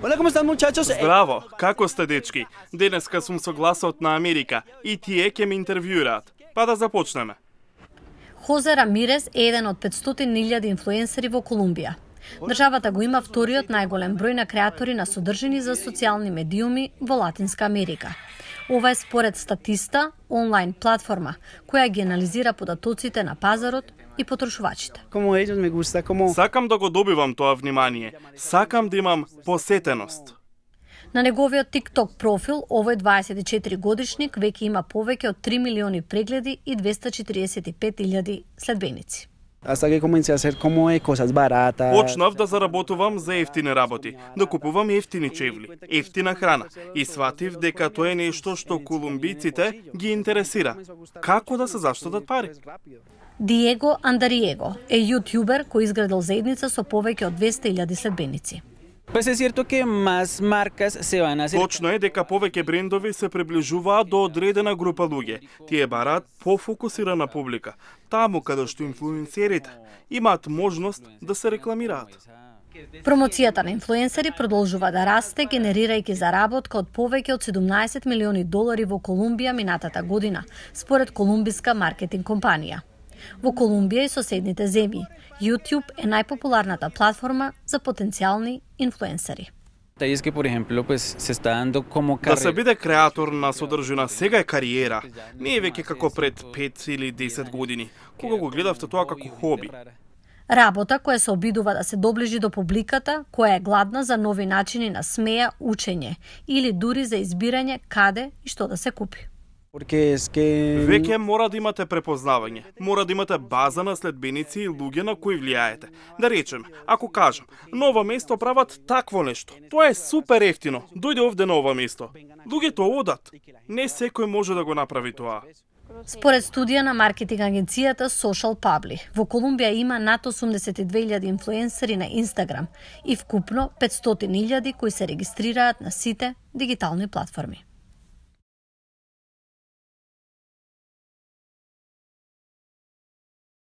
Hola, ¿cómo están, muchachos? Здраво, како сте, дечки? Денеска сум со гласот на Америка и тие ќе ме интервјуираат. Па да започнеме. Хозе Рамирес е еден од 500.000 инфлуенсери во Колумбија. Државата го има вториот најголем број на креатори на содржини за социјални медиуми во Латинска Америка. Ова е според Статиста, онлайн платформа, која ги анализира податоците на пазарот и потрошувачите. Como ellos me gusta, como... Сакам да го добивам тоа внимание. Сакам да имам посетеност. На неговиот TikTok профил, овој 24 годишник веќе има повеќе од 3 милиони прегледи и 245.000 следбеници. Hasta que comencé a hacer como de cosas baratas. Почнав да заработувам за ефтини работи, да купувам ефтини чевли, ефтина храна и сватив дека тоа е нешто што колумбиците ги интересира. Како да се заштедат пари? Диего Андариего е јутјубер кој изградил заедница со повеќе од 200.000 следбеници. Pues es cierto que más marcas se van a hacer. Точно е дека повеќе брендови се приближуваат до одредена група луѓе. Тие бараат пофокусирана публика, таму каде што инфлуенсерите имаат можност да се рекламираат. Промоцијата на инфлуенсери продолжува да расте, генерирајќи заработка од повеќе од 17 милиони долари во Колумбија минатата година, според колумбиска маркетинг компанија. Во Колумбија и соседните земји, YouTube е најпопуларната платформа за потенцијални инфлуенсери. Es que, por ejemplo, pues se está dando como Да се биде креатор на содржина сега е кариера, не е веќе како пред 5 или 10 години, кога го гледавте тоа како хоби. Работа која се обидува да се доближи до публиката, која е гладна за нови начини на смеја, учење или дури за избирање каде и што да се купи. Porque es que... Веќе мора да имате препознавање, мора да имате база на следбеници и луѓе на кои влијаете. Да речеме, ако кажам, на ова место прават такво нешто, тоа е супер ефтино, дојде овде на ова место. Луѓето одат, не секој може да го направи тоа. Според студија на маркетинг агенцијата Social Public, во Колумбија има над 82.000 инфлуенсери на Instagram и вкупно 500.000 кои се регистрираат на сите дигитални платформи.